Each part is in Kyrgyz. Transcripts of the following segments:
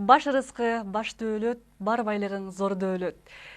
Баш ырыскы, баш дөөлөт, бар байлыгың зор дөөлөт.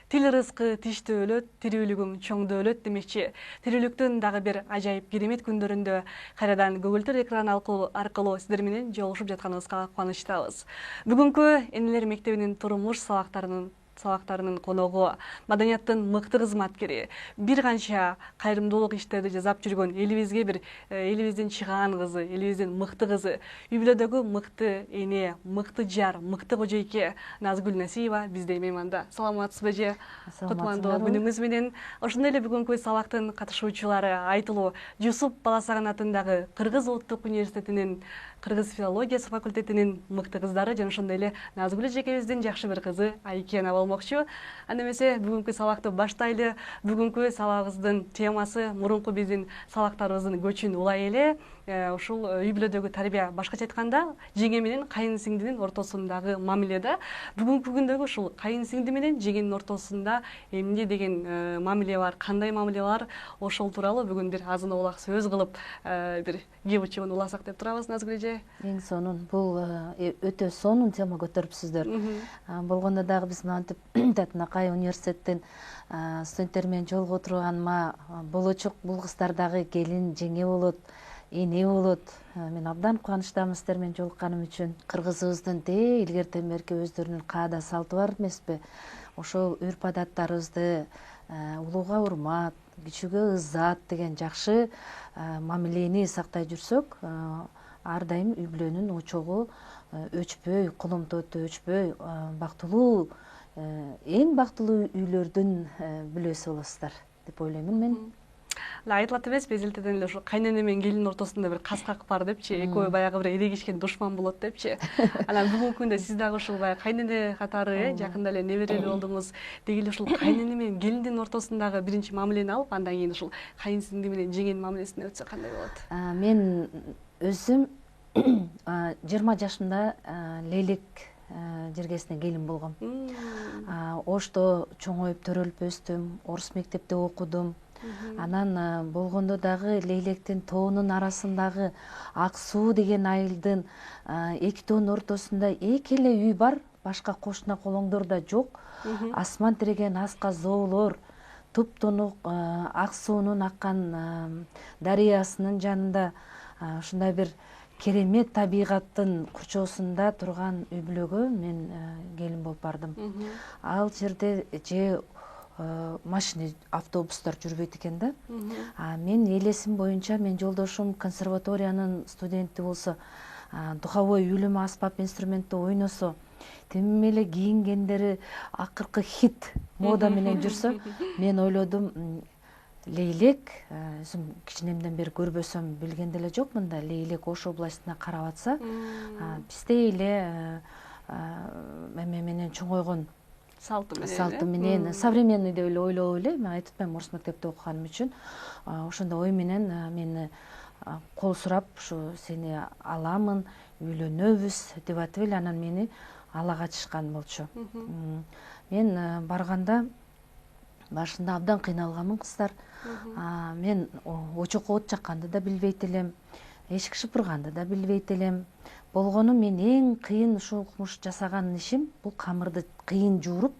Тил ырыскы, тиш дөөлөт, тирүүлүгүң чоң дөөлөт демекчи. Тирүүлүктүн дагы бир ажайып керемет күндөрүндө кайрадан көгүлтүр экран аркылуу сиздер менен жолугушуп жатканыбызга кубанычтабыз. Бүгүнкү энелер мектебинин турмуш сабактарынын коногу, маданияттын мыкты кызматкери, бир канча кайрымдуулук иштерди жасап жүргөн элибиздин чыгаан кызы, элибиздин мыкты кызы, үй бүлөдөгү мыкты эне, мыкты жар, мыкты кожойке Назгүл Насиева бизде мейманда. Саламатсызбы же? Кутмандуу күнүңүз менен. Ошондой эле бүгүнкү сабактын катышуучулары айтылуу Жусуп Баласаган атындагы Кыргыз Улуттук университетинин Кыргыз филологиясы факультетинин мыкты кыздары жана ошондой эле Назгүл эжекебиздин жакшы бир кызы Айкена болмокчу. Анда эмесе бүгүнкү сабакты баштайлы. Бүгүнкү сабагыбыздын темасы мурунку биздин сабактарыбыздын көчүн улай эле ушул үй бүлөдөгү тарбия, башкача айтканда жеңе менен кайын сиңдинин ортосундагы мамиледе. Бүгүнкү күндөгү ушул кайын сиңди менен жеңенин ортосунда эмне деген мамиле бар, кандай мамиле бар, ошол тууралуу бүгүн бир азын улак сөз кылып бир кеп учуун уласак деп турабыз. Назгүл эже, эң сонун бул өтө сонун тема көтөрүпсүздөр. Болгондо дагы биз мынтип Татынакай университеттин студенттери менен жолугуп турганыма болочок бул кыздар дагы келин, жеңе болот, эне болот. Мен абдан кубанычтамын сиздер менен жолукканым үчүн. Кыргызыбыздын илгертен берки өздөрүнүн каада салты бар эмеспи? Ошол үрп адаттарыбызды улууга урмат, кичүүгө ыззат деген жакшы мамилени сактай жүрсөк, ар дайым үй бүлөнүн очогу өчпөй, коломтоту өчпөй, бактылуу, эң бактылуу үйлөрдүн бүлөсү болосуздар деп ойлоймун мен. Айтылат эмеспи, эзелтеден эле ушу кайнене менен келиндин ортосунда бир каскак бар депчи, экөө баягы бир эрегишкен душман болот депчи. Анан бүгүнкү күндө сиз дагы ушул баягы кайнене катары, жакында эле неберелүү болдуңуз. Деги эле ушул кайнене менен келиндин ортосундагы биринчи мамилени алып, андан кийин ушул кайын сиңди менен жеңенин мамилесине өтсө кандай болот? Мен өзүм 20 жашымда Лейлек жергесине келин болгом. Ошто чоңоюп төрөлүп өстүм, орус мектепте окудум. Анан болгондо дагы Лейлектин тоонун арасындагы Ак Суу деген айылдын эки тоонун ортосунда эки эле үй бар, башка кошуна колоңдор да жок. Асман тиреген аска зоолор, туп-тунук Ак Суунун аккан дарыясынын жанында ушундай бир керемет табигаттын курчоосунда турган үй бүлөгө мен келин болуп бардым. Ал жерде же машина, автобустар жүрбөйт экен да. Мен элесим боюнча мен жолдошум консерваториянын студенти болсо, духовой үйлөмө аспап инструментти ойносо, тим эле кийингендери акыркы хит мода менен жүрсө, мен ойлодум, Лейлек, өзүм кичинемден бери көрбөсөм, билген деле жокмун да, Лейлек Ош областына карап атса, бизде эле эме менен чоңойгон салты менен современный деп эле ойлоп эле, мен айтып атпайм, орус мектепте окуганым үчүн ошондой ой менен мени кол сурап, ушу сени аламын, үйлөнөбүз деп атып эле анан мени ала качышкан болчу. Мен барганда башында абдан кыйналганмын кыздар. Мен очокко от жакканды да билбейт элем, эшик шыпырганды да билбейт элем. Болгону мен эң кыйын ушулмуш жасаган ишим бул камырды кыйын жууруп,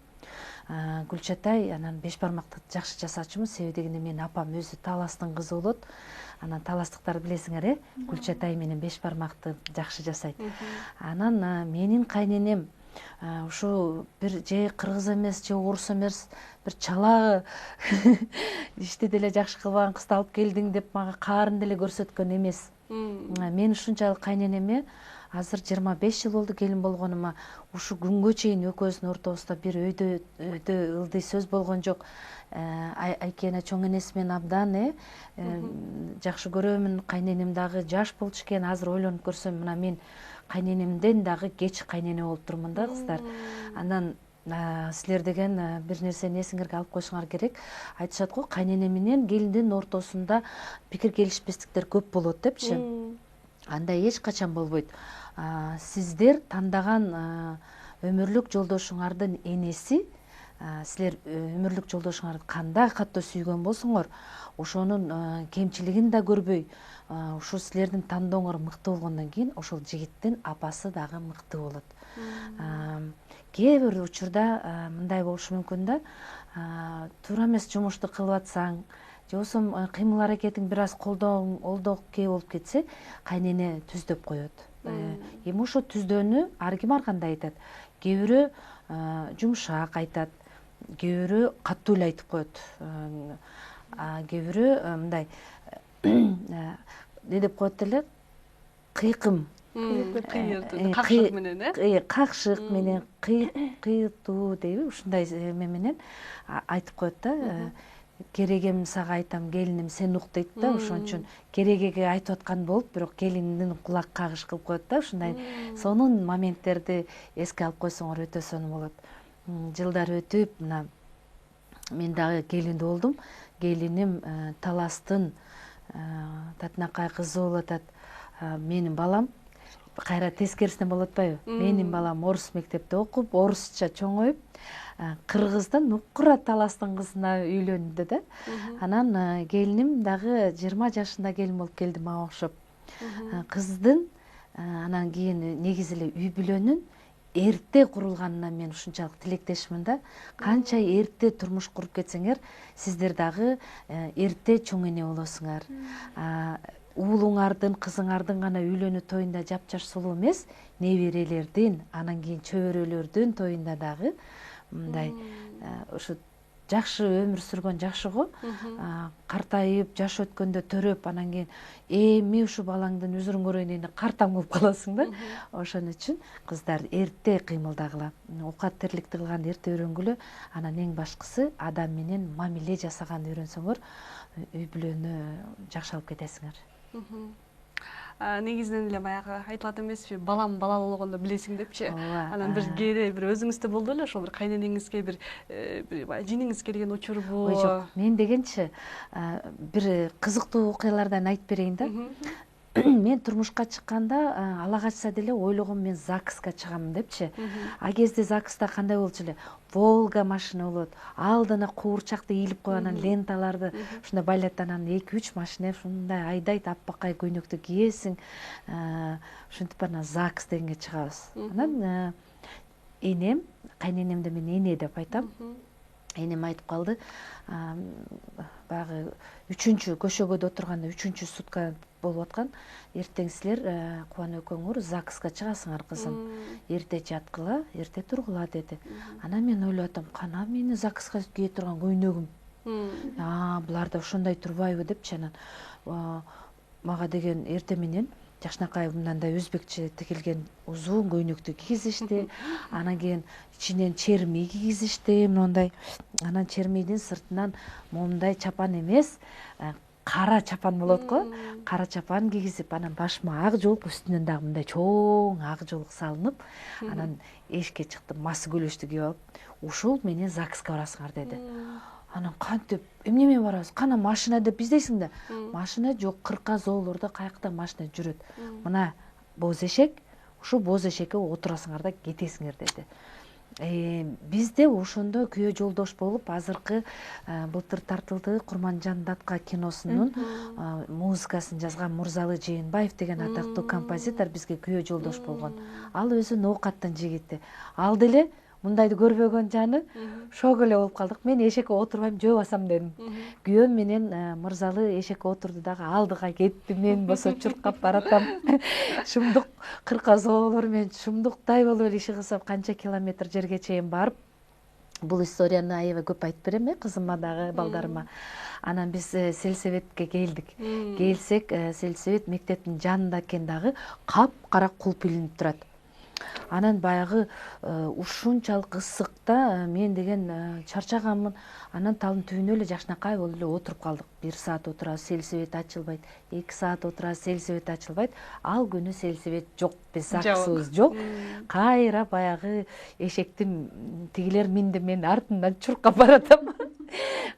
Гүлчатай анан беш бармакты жакшы жасачумун. Себеби дегенде менин апам өзү Таластын кызы болот. Анан таластыктар билесиңер, Гүлчатай менен беш бармакты жакшы жасайт. Анан менин кайненем ушу бир же кыргыз эмес, же орус эмес, бир чала ишти деле жакшы кылбаган кызды алып келдиң деп мага каарын деле көрсөткөн эмес. Мен ушунчалык кайненеме азыр 25 жыл болду келин болгонума. Ушу күнгө чейин экөөбүздүн ортобузда бир өйдө ылдый сөз болгон жок. Айкена чоң энеси менен абдан жакшы көрөмүн. Кайненем дагы жаш болчу экен. Азыр ойлонуп көрсөм, мына мен кайненемден дагы кеч кайнене болуп турмун да, кыздар. Анан силер деген бир нерсени эсиңерге алып коюшуңар керек. Айтышат го, кайнене менен келиндин ортосунда пикир келишпестиктер көп болот депчи. Андай эч качан болбойт. Сиздер тандаган өмүрлүк жолдошуңардын энеси силер өмүрлүк жолдошуңарды кандай катуу сүйгөн болсоңор, ошонун кемчилигин да көрбөй, ушул силердин тандооңор мыкты болгондон кийин ошол жигиттин апасы дагы мыкты болот. Кээ бир учурда мындай болушу мүмкүн да, туура эмес жумушту кылып атсаң, же болбосо кыймыл аракетиң бир аз колдоокей болуп кетсе, кайнене түздөп коет. Эми ошо түздөөнү ар ким ар кандай айтат. Кээ бирөө жумшак айтат, кээ бирөө катуу эле айтып коет. Кээ бирөө мындай не деп коет эле, кыйкым, какшык менен, какшык менен, кыйтуу дейби, ушундай эме менен айтып коет да. Керегем сага айтам, келиним сен ук дейт да. Ошон үчүн керегеге айтып аткан болуп, бирок келиндин кулак кагыш кылып коет да. Ушундай сонун моменттерди эске алып койсоңор өтө сонун болот. Жылдар өтүп, мына мен дагы келиндүү болдум. Келиним Таластын Татынакай кызы болуп атат. Менин балам кайра тескерисинен болуп атпайбы? Менин балам орус мектепте окуп, орусча чоңоюп, Кыргыздан Укура Таластын кызына үйлөндү да. Анан келиним дагы 20 жашында келин болуп келди мага окшоп. Кыздын анан кийин негизи эле үй бүлөнүн эрте курулганына мен ушунчалык тилектешмин да. Канча эрте турмуш куруп кетсеңер, сиздер дагы эрте чоң эне болосуңар. Уулуңардын, кызыңардын гана үйлөнүү тоюнда жапжаш сулуу эмес, неберелердин, анан кийин чөбөрөлөрдүн тоюнда дагы мындай ушу жакшы өмүр сүргөн жакшы го. Картайып, жаш өткөндө төрөп, анан кийин эми ушу балаңдын үзүрүн көрөйүн дегенде картаң болуп каласың да. Ошон үчүн кыздар эрте кыймылдагыла. Оокат тирликти кылганды эрте үйрөнгүлө. Анан эң башкысы адам менен мамиле жасаганды үйрөнсөңөр, үй бүлөнү жакшы алып кетесиңер. Негизинен эле баягы айтылат эмеспи, балам балалуу болгондо билесиң депчи. Анан бир кээде бир өзүңүздө болду эле ошол бир кайненеңизге бир жиниңиз келген учурбу? Ой жок, мен дегенчи бир кызыктуу окуялардан айтып берейин да. Мен турмушка чыкканда ала качса деле ойлогом мен ЗАГСка чыгамын депчи. А кезде ЗАГСта кандай болчу эле? Волга машина болот. Алдына куурчакты ийилип койгон ленталарды ушундай байлайт, анан 2-3 машина ушундай айдайт, аппакай көйнөктү кийесиң. Ушинтип анан ЗАГС дегенге чыгабыз. Анан энем, кайненемди мен эне деп айтам. Энем айтып калды. Баягы 3-чү көшөгөдө отурганда 3-чү сутка болуп аткан. Эртең силер Кубан экөөңөр ЗАГСка чыгасыңар кызым. Эрте жаткыла, эрте тургула деди. Анан мен ойлоп атам, кана мени ЗАГСка кие турган көйнөгүм. Булар да ошондой турбайбы депчи. Анан мага деген эрте менен Жакшынакай мындай өзбекче тигилген узун көйнөктү кийгизишти. Анан кийин ичинен черми кийгизишти, мондай. Анан чермидин сыртынан момундай чапан эмес, кара чапан болот го. Кара чапан кийгизип, анан башыма ак жолук, үстүнөн дагы мындай чоң ак жолук салынып, анан эшикке чыктым, мас күлөштү кийип алып, ушул менен ЗАГСка барасыңар деди. Анан кантип, эмне менен барабыз? Кана машина деп издейсиң да. Машина жок, кырка зоолордо каякта машина жүрөт. Мына боз эшек, ушу боз эшекке отурасыңар да кетесиңер деди. Бизде ошондо күйөө жолдош болуп, азыркы былтыр тартылды Курманжан Датка киносунун музыкасын жазган Мурзалы Жээнбаев деген атактуу композитор бизге күйөө жолдош болгон. Ал өзү Ноокаттын жигити. Ал деле мындайды көрбөгөн жаны шок эле болуп калдык. Мен эшекке отурбайм, жөө басам дедим. Күйөөм менен Мырзалы эшекке отурду дагы алдыга кетти. Мен болсо чуркап баратам. Шумдук кырка зоолор менен шумдуктай болуп эле иши кылсап канча километр жерге чейин барып, бул историяны аябай көп айтып берем, кызыма дагы, балдарыма. Анан биз сельсоветке келдик. Келсек, сельсовет мектептин жанында экен дагы капкара кулп илинип турат. Анан баягы ушунчалык ысыкта мен деген чарчаганмын. Анан талдын түбүнө эле Жакшынакай болуп эле отуруп калдык. 1 саат отурабыз, сельсовет ачылбайт. 2 саат отурабыз, сельсовет ачылбайт. Ал күнү сельсовет жок, биз ЗАГСыбыз жок. Кайра баягы эшектин тигилер минди, мен артынан чуркап баратам.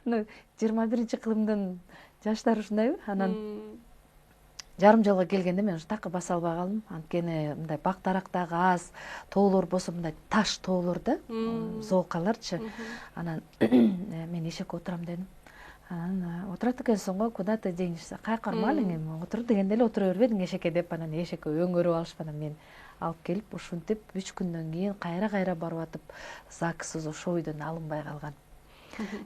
21-кылымдын жаштары ушундайбы. Анан жарым жылга келгенде мен ушу такы баса албай калдым. Анткени мындай бак дарактагы аз, тоолор болсо мындай таш тоолор да, зоокаларчы. Анан мен эшекке отурам дедим. Анан отурат экенсиң го, куда ты денешься? Каяка бармалың эми, отур дегенде эле отура бербедиң эшекке деп, анан эшекке өңгөрүп алышып, анан мен алып келип ушинтип 3 күндөн кийин кайра барып атып, ЗАГС ошол үйдөн алынбай калган.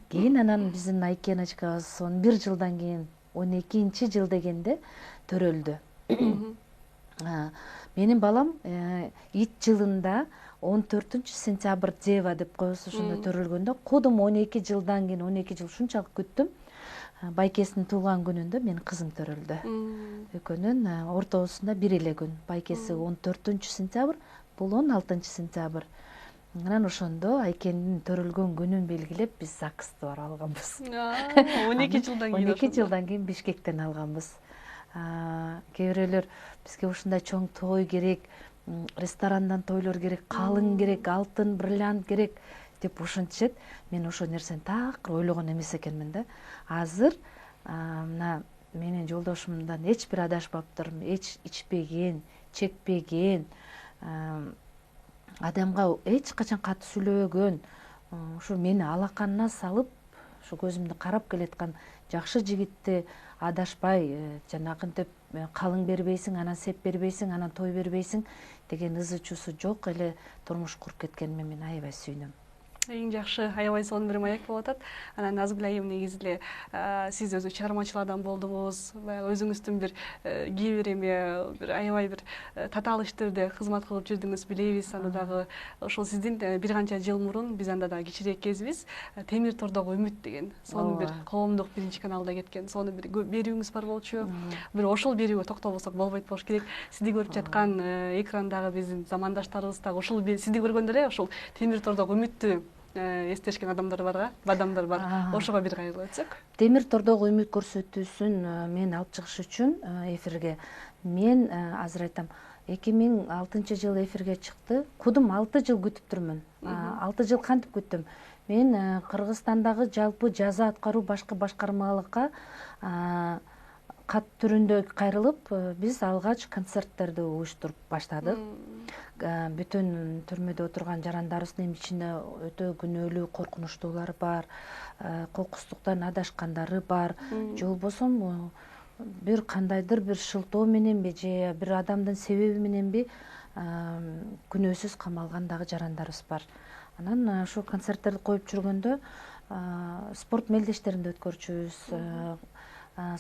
Кийин анан биздин Айкеночкабыз 11 жылдан кийин 12-жыл дегенде төрөлдү. Менин балам ит жылында 14-сентябрь Дева деп коебуз, ошондо төрөлгөндө, кудум 12 жылдан кийин, 12 жыл ушунчалык күттүм. Байкесинин туулган күнүндө менин кызым төрөлдү. Экөөнүн ортобусунда бир эле күн. Байкеси 14-сентябрь, бул 16-сентябрь. Анан ошондо Айкенин төрөлгөн күнүн белгилеп, биз ЗАГСты барып алганбыз. 12 жылдан кийин. 12 жылдан кийин Бишкектен алганбыз. Кээ бирөөлөр бизге ушундай чоң той керек, ресторандан тойлор керек, калың керек, алтын, бриллиант керек деп ушинтишет. Мен ошол нерсени такыр ойлогон эмес экенмин да. Азыр мына менин жолдошумдан эч бир адашпаптыр, эч ичпеген, чекпеген, адамга эч качан катуу сүйлөбөгөн, ушу мени алаканына салып, ушу көзүмдү карап келаткан жакшы жигитти адашпай, жанагынтип калың бербейсиң, анан сеп бербейсиң, анан той бербейсиң деген ызы чуусу жок эле турмуш куруп кеткениме мен аябай сүйүнөм. Эң жакшы, аябай сонун бир маек болуп атат. Анан Назгүл айым, негизи эле сиз өзү чыгармачыл адам болдуңуз, баягы өзүңүздүн бир кээ бир эме бир аябай бир татаал иштерде кызмат кылып жүрдүңүз, билебиз. Анда дагы ошол сиздин бир канча жыл мурун, биз анда дагы кичирээк кезбиз, Темир тордогу үмүт деген сонун бир коомдук биринчи каналда кеткен сонун бир берүүңүз бар болчу. Бир ошол берүүгө токтобосок болбойт болуш керек. Сизди көрүп жаткан экрандагы биздин замандаштарыбыз дагы ошол сизди көргөндө эле ошол Темир тордогу үмүттү эстешкен адамдар бар. Ошого бир кайрылып өтсөк. Темир тордогу үмүт көрсөтүүсүн мен алып чыгыш үчүн эфирге мен азыр айтам, 2006-жыл эфирге чыкты. Кудум 6 жыл күтүп турмун. 6 жыл кантип күттүм? Мен Кыргызстандагы жалпы жаза аткаруу башкы башкармалыкка кат түрүндө кайрылып, биз алгач концерттерди уюштуруп баштадык. Бүтүн түрмөдө отурган жарандарыбыздын ичинде өтө күнөөлүү, коркунучтуулары бар, кокустуктан адашкандары бар, же болбосо бир кандайдыр бир шылтоо мененби же бир адамдын себеби мененби күнөөсүз камалган дагы жарандарыбыз бар. Анан ошол концерттерди коюп жүргөндө спорт мелдештеринде өткөрчүбүз,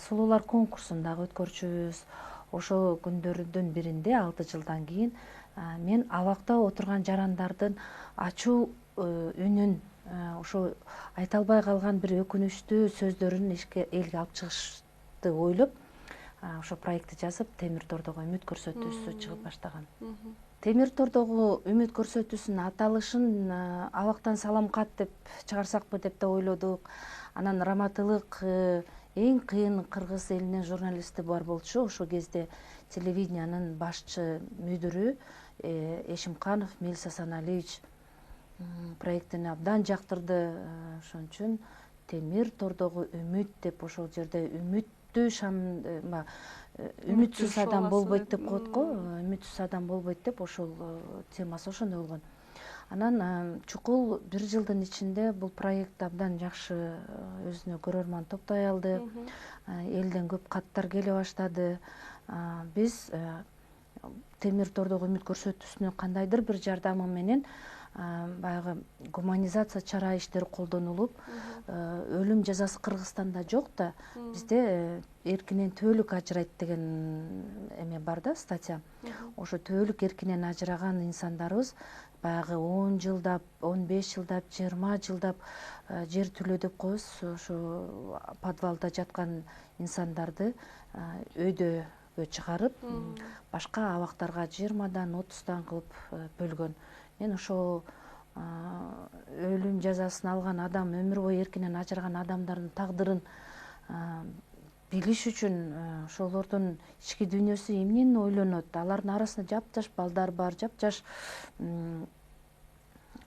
сулуулар конкурсун дагы өткөрчүбүз. Ошол күндөрдүн биринде 6 жылдан кийин мен абакта отурган жарандардын ачуу үнүн, ошо айта албай калган бир өкүнүчтүү сөздөрүн элге алып чыгышты ойлоп, ошо проектти жазып, Темир тордогу үмүт көрсөтүүсү чыгып баштаган. Темир тордогу үмүт көрсөтүүсүнүн аталышын абактан салам кат деп чыгарсакпы деп да ойлодук. Анан Раматылык эң кыйын кыргыз элинин журналисти бар болчу. Ошол кезде телевидениянын башчы мүдүрү Эшимканов Милса Саналиевич проектини абдан жактырды. Ошон үчүн Темир тордогу үмүт деп ошол жерде үмүттүү шам, үмүтсүз адам болбойт деп коет го, үмүтсүз адам болбойт деп ошол темасы ошондой болгон. Анан чукул бир жылдын ичинде бул проект абдан жакшы өзүнө көрөрман топтой алды. Элден көп каттар келе баштады. Биз Темир тордогу үмүт көрсөтүүсүнүн кандайдыр бир жардамы менен баягы гуманизация чара иштери колдонулуп, өлүм жазасы Кыргызстанда жок да, бизде эркинен түбөлүк ажырайт деген эме бар да, статья. Ошо түбөлүк эркинен ажыраган инсандарыбыз баягы 10 жылдап, 15 жылдап, 20 жылдап жер түлөдөп коебуз. Ошо подвалда жаткан инсандарды өйдөгө чыгарып, башка абактарга 20дан 30дан кылып бөлгөн. Мен ошол өлүм жазасын алган адам, өмүр бою эркинен ажыраган адамдардын тагдырын билиш үчүн, ошолордун ички дүйнөсү эмнени ойлонот, алардын арасында жапжаш балдар бар, жапжаш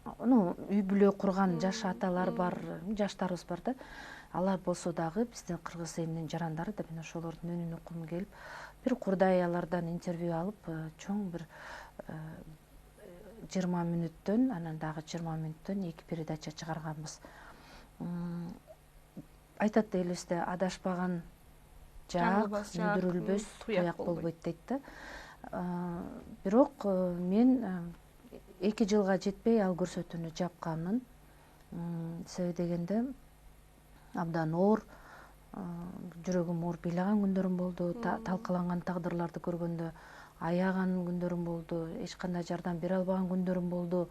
үй бүлө курган жаш аталар бар, жаштарыбыз бар да. алар болсо дагы биздин кыргыз элинин жарандары да мен ошолордун өнүн уккум келип бир курдай алардан интервью алып чоң бир 20 мүнөттөн анан дагы 20 мүнөттөн 2 передача чыгарганбыз. Айтат элибизде адашпаган жаак мүдүрүлбөс туяк болбойт дейт да. Бирок мен 2 жылга жетпей ал көрсөтүүнү жапканмын. Себеби дегенде абдан оор, жүрөгүм оор ыйлаган күндөрүм болду. Талкаланган тагдырларды көргөндө аяган күндөрүм болду. Эч кандай жардам бере албаган күндөрүм болду.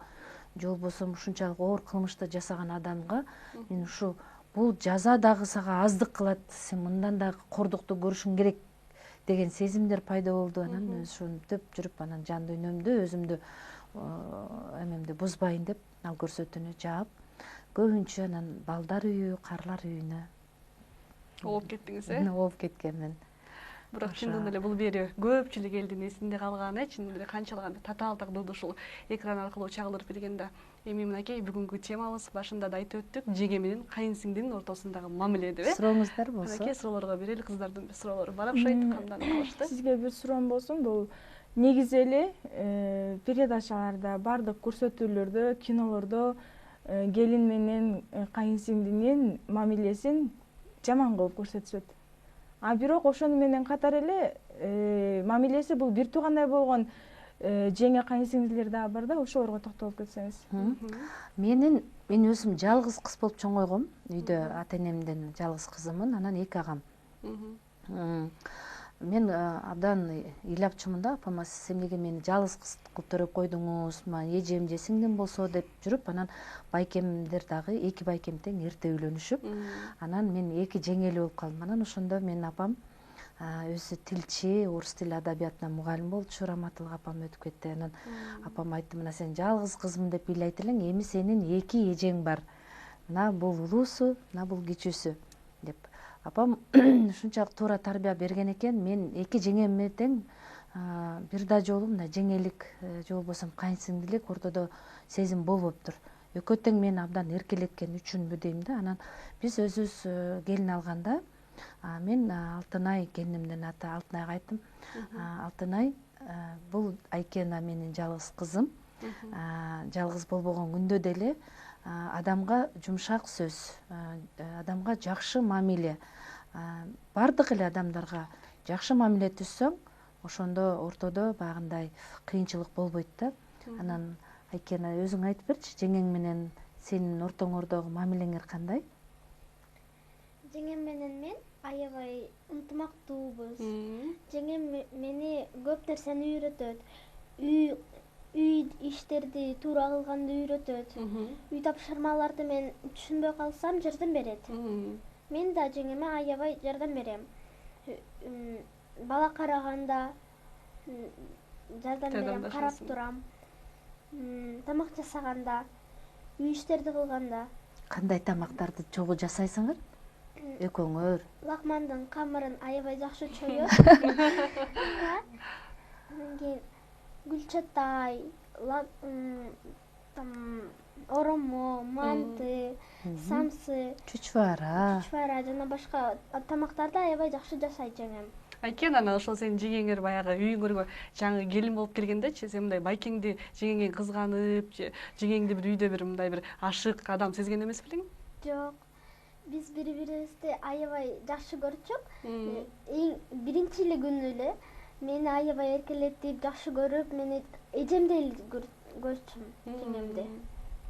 Же болбосо ушунчалык оор кылмышты жасаган адамга мен ушу бул жаза дагы сага аздык кылат, сен мындан да кордукту көрүшүң керек деген сезимдер пайда болду. Анан ошентип жүрүп анан жан дүйнөмдү өзүмдү эмемди бузбайын деп ал көрсөтүүнү жаап, көбүнчө анан балдар үйү, карлар үйүнө ооп кеттиңиз, ооп кеткенмин. Бирок чындыгында эле бул бери көпчүлүк элдин эсинде калган, чындыгында эле канчалык татаалдык дурдушул экран аркылуу чагылдырып бергенде. Эми мынакей бүгүнкү темабыз башында да айтып өттүк, жеге менен кайын сиңдинин ортосундагы мамиле деп. Сурооңуздар болсо. Мынакей суроолорго берели, кыздардын суроолору бар окшойт, камданып калышты. Сизге бир суроом болсун, бул негизи эле передачаларда, бардык көрсөтүүлөрдө, кинолордо келин менен кайын сиңдинин мамилесин жаман кылып көрсөтүшөт. А бирок ошону менен катар эле мамилеси бул бир туугандай болгон жеңе кайын сиңдилер дагы бар да, ошолорго токтолуп кетсеңиз. Мен өзүм жалгыз кыз болуп чоңойгом. Үйдө ата энемден жалгыз кызымын, анан 2 агам. Мен абдан ыйлапчымын да, апама сиз эмнеге мени жалгыз кыз кылып төрөп койдуңуз, эжем же сиңдим болсо деп жүрүп, анан байкемдер дагы 2 байкем тең эрте үйлөнүшүп, анан мен 2 жеңели болуп калдым. Анан ошондо менин апам өзү тилчи, орус тили адабиятына мугалим болчу, Раматылык апам өтүп кетти. Анан апам айтты, мына сен жалгыз кызмын деп ыйлайт элең, эми сенин 2 эжең бар. Мына бул улуусу, мына бул кичүүсү деп. Апам ушунчалык туура тарбия берген экен, мен 2 жеңеме тең бир да жолу мына жеңелик же болбосо кайын сиңдилик ортодо сезим болбоптур. Экөө тең мени абдан эркелеткен үчүнбү дейм да. Анан биз өзүбүз келин алганда мен Алтынай келинимдин аты Алтынайга айттым. Алтынай, бул Айкена менин жалгыз кызым. Жалгыз болбогон күндө деле адамга жумшак сөз, адамга жакшы мамиле, бардык эле адамдарга жакшы мамиле түзсөң, ошондо ортодо багындай кыйынчылык болбойт да. Анан Айкена өзүң айтып берчи, жеңең менен сенин ортоңордогу мамилеңер кандай? Жеңем менен мен аябай ынтымактуубуз. Жеңем мени көп нерсени үйрөтөт. Үй иштерди туура кылганды үйрөтөт. Үй тапшырмаларды мен түшүнбөй калсам жардам берет. Мен да жеңеме аябай жардам берем. Бала караганда жардам берем, карап турам. Тамак жасаганда, үй иштерди кылганда. Кандай тамактарды чогуу жасайсыңар? Экөөңөр? Лакмандын камырын аябай жакшы чоёт. Анан кийин гүлчатай, оромо, манты, самсы, чучвара жана башка тамактарды аябай жакшы жасайт жеңем. Айкен, анан ошол сенин жеңеңер баягы үйүңөргө жаңы келин болуп келгендечи, сен мындай байкеңди жеңеңе кызганып, жеңеңди бир үйдө бир мындай бир ашык адам сезген эмес белең? Жок. Биз бири-бирибизди аябай жакшы көрчүк. Эң биринчи эле күнү эле мени аябай эркелетип, жакшы көрүп, мени эжемдей көрчүм жеңемди.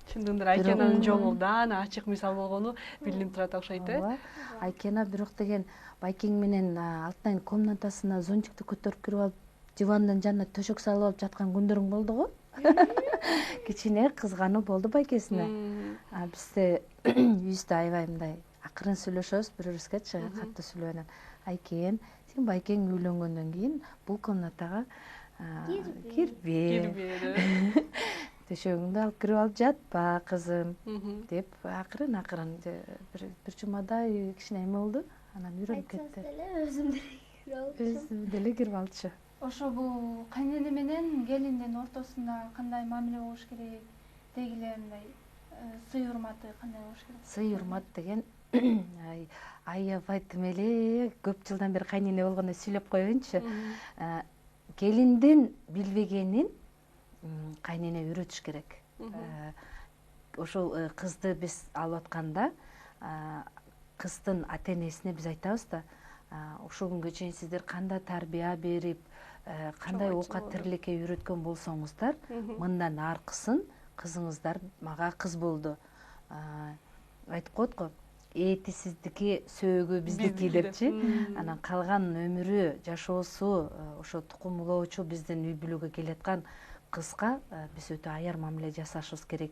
Чындыгында Айкенанын жолу даана ачык мисал болгону билинип турат окшойт, э? Айкена бирок деген байкең менен Алтынайдын комнатасына зонтикти көтөрүп кирип алып, дивандын жанына төшөк салып алып жаткан күндөрүң болдуго? Кичине кызгануу болду байкесине. Бизде үйүбүздө аябай мындай акырын сүйлөшөбүз бири-бирибизгечи, катуу сүйлөбөйнөн. Айкен, сен байкең үйлөнгөндөн кийин бул комнатага кирбе. Төшөгүңдү алып кирип алып жатпа, кызым, деп акырын бир жумадай кичине эме болду. Анан үйрөнүп кетти. Өзүм деле кирип алчу. Ошо бул кайнене менен келиндин ортосунда кандай мамиле болуш керек, дегиле мындай сый урматы кандай болуш керек? Сый урмат деген аябай тим эле көп жылдан бери кайнене болгондо сүйлөп коеюнчу. Келиндин билбегенин кайнене үйрөтүш керек. Ошол кызды биз алып атканда кыздын ата энесине биз айтабыз да, ушул күнгө чейин сиздер кандай тарбия берип, кандай оокат тирлекке үйрөткөн болсоңуздар, мындан аркысын кызыңыздар мага кыз болду. Айтып коет го, эти сиздики, сөөгү биздики депчи. Анан калган өмүрү, жашоосу ошо тукум улоочу биздин үй бүлөгө келаткан кызга биз өтө аяр мамиле жасашыбыз керек.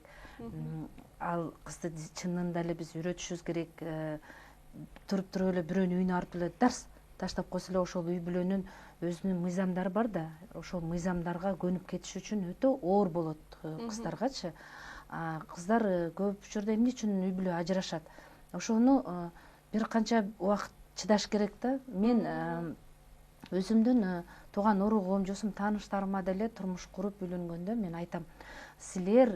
Ал кызды чынында эле биз үйрөтүшүбүз керек. Туруп эле бирөөнүн үйүнө барып эле дарс таштап койсо эле ошол үй бүлөнүн өзүнүн мыйзамдары бар да, ошол мыйзамдарга көнүп кетиш үчүн өтө оор болот кыздаргачы. Кыздар көп учурда эмне үчүн үй бүлө ажырашат? Ошону бир канча убакыт чыдаш керек да. Мен өзүмдүн тууган уру коомчусум, тааныштарыма деле турмуш куруп үйлөнгөндө мен айтам, силер